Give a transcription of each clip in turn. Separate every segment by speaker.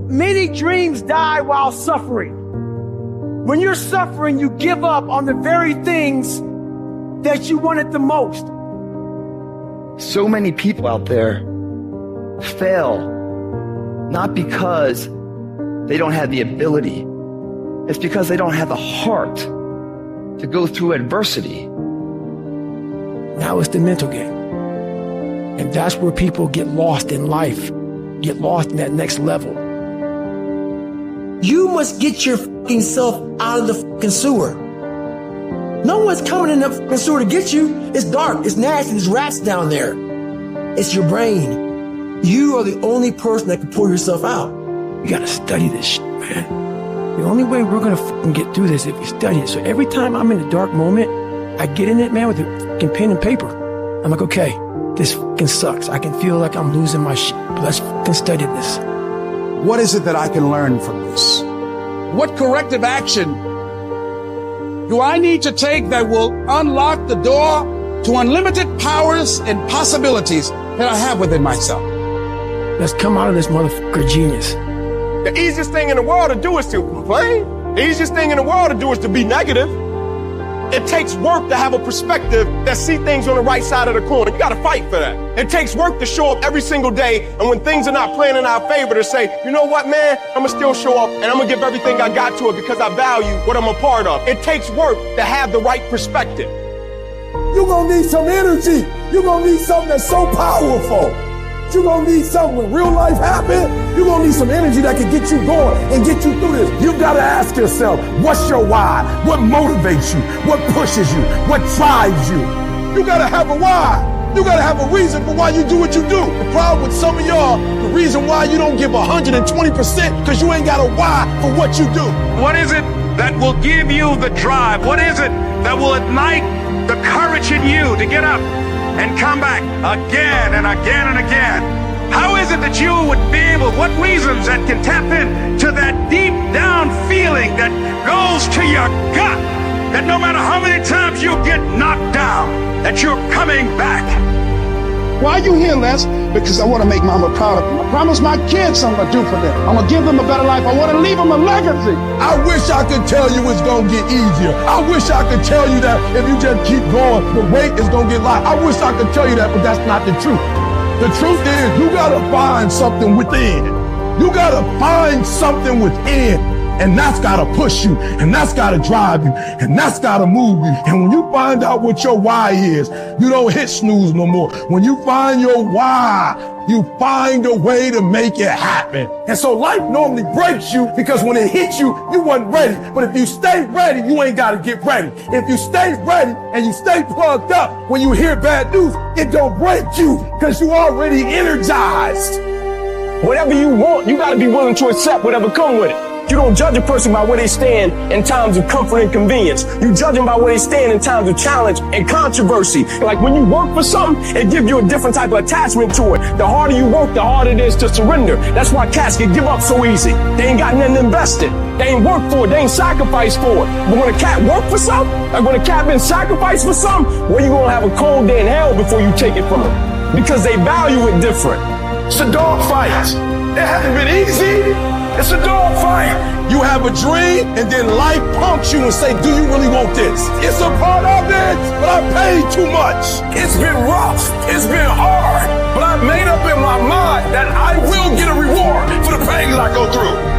Speaker 1: Many dreams die while suffering. When you're suffering, you give up on the very things that you wanted the most.
Speaker 2: So many people out there fail, not because they don't have the ability. It's because they don't have the heart to go through adversity.
Speaker 1: Now it's the mental game. And that's where people get lost in life, get lost in that next level. You must get your fucking self out of the fucking sewer. No one's coming in the fucking sewer to get you. It's dark, it's nasty, there's rats down there. It's your brain. You are the only person that can pull yourself out. You gotta study this shit, man. The only way we're gonna fucking get through this is if we study it. So every time I'm in a dark moment, I get in it, man, with a fucking pen and paper. I'm like, okay, this fucking sucks. I can feel like I'm losing my shit, but let's fucking study this.
Speaker 3: What is it that I can learn from this? What corrective action do I need to take that will unlock the door to unlimited powers and possibilities that I have within myself?
Speaker 1: Let's come out of this motherfucker genius.
Speaker 4: The easiest thing in the world to do is to complain. The easiest thing in the world to do is to be negative. It takes work to have a perspective that see things on the right side of the coin. You gotta fight for that. It takes work to show up every single day, and when things are not playing in our favor, to say, you know what, man, I'm gonna still show up, and I'm gonna give everything I got to it because I value what I'm a part of. It takes work to have the right perspective.
Speaker 5: You're gonna need some energy. You're gonna need something that's so powerful. You're gonna need something when real life happens. You're gonna need some energy that can get you going and get you through this. You gotta ask yourself, what's your why? What motivates you? What pushes you? What drives you? You gotta have a why. You gotta have a reason for why you do what you do. The problem with some of y'all, the reason why you don't give 120% because you ain't got a why for what you do.
Speaker 6: What is it that will give you the drive? What is it that will ignite the courage in you to get up and come back again and again and again? How is it that you would be able, what reasons that can tap into that deep down feeling that goes to your gut, that no matter how many times you get knocked down, that you're coming back?
Speaker 3: Why are you here, Les? Because I want to make mama proud of me. I promise my kids I'm going to do for them. I'm going to give them a better life. I want to leave them a legacy.
Speaker 5: I wish I could tell you it's gonna get easier. I wish I could tell you that if you just keep going, the weight is gonna get light. I wish I could tell you that, but that's not the truth. The truth is, you gotta find something within. You gotta find something within, and that's gotta push you, and that's gotta drive you, and that's gotta move you. And when you find out what your why is, you don't hit snooze no more. When you find your why, you find a way to make it happen. And so life normally breaks you because when it hits you, you wasn't ready. But if you stay ready, you ain't got to get ready. If you stay ready and you stay plugged up, when you hear bad news, it don't break you because you already energized.
Speaker 4: Whatever you want, you gotta be willing to accept whatever come with it. You don't judge a person by where they stand in times of comfort and convenience. You judge them by where they stand in times of challenge and controversy. Like when you work for something, it gives you a different type of attachment to it. The harder you work, the harder it is to surrender. That's why cats can give up so easy. They ain't got nothing invested. They ain't worked for it. They ain't sacrificed for it. But when a cat worked for something, like when a cat been sacrificed for something, well, you gonna have a cold day in hell before you take it from them. Because they value it different.
Speaker 5: It's a dog fight. It hasn't been easy. It's a dog fight. You have a dream, and then life punks you and say, do you really want this? It's a part of it, but I paid too much. It's been rough. It's been hard. But I've made up in my mind that I will get a reward for the pain I go through.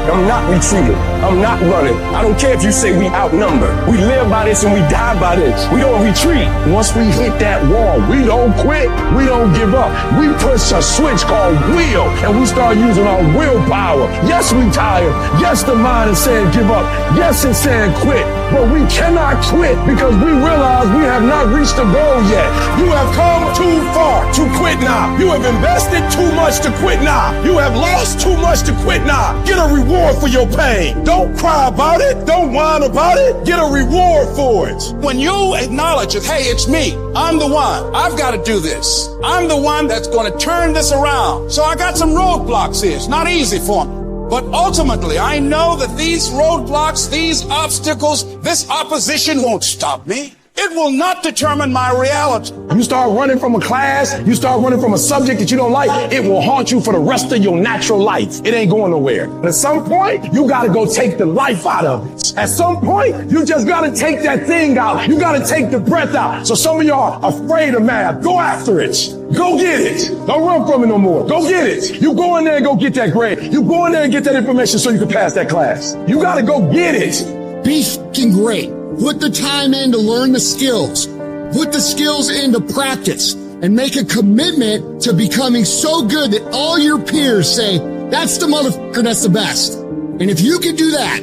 Speaker 4: I'm not retreating. I'm not running. I don't care if you say we outnumber. We live by this and we die by this. We don't retreat. Once we hit that wall, we don't quit. We don't give up. We push a switch called will, and we start using our willpower. Yes, we tired. Yes, the mind is saying give up. Yes, it's saying quit. But we cannot quit because we realize we have not reached the goal yet. You have come too far to quit now. You have invested too much to quit now. You have lost too much to quit now. Get a reward for your pain. Don't cry about it. Don't whine about it. Get a reward for it.
Speaker 3: When you acknowledge it, hey, it's me. I'm the one. I've got to do this. I'm the one that's going to turn this around. So I got some roadblocks here. It's not easy for me. But ultimately, I know that these roadblocks, these obstacles, this opposition won't stop me. It will not determine my reality.
Speaker 4: You start running from a class, you start running from a subject that you don't like, it will haunt you for the rest of your natural life. It ain't going nowhere. But at some point, you gotta go take the life out of it. At some point, you just gotta take that thing out. You gotta take the breath out. So some of y'all are afraid of math. Go after it. Go get it. Don't run from it no more. Go get it. You go in there and go get that grade. You go in there and get that information so you can pass that class. You gotta go get it.
Speaker 7: Be f***ing great. Put the time in to learn the skills. Put the skills into practice and make a commitment to becoming so good that all your peers say, that's the motherfucker that's the best. And if you can do that,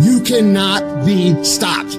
Speaker 7: you cannot be stopped.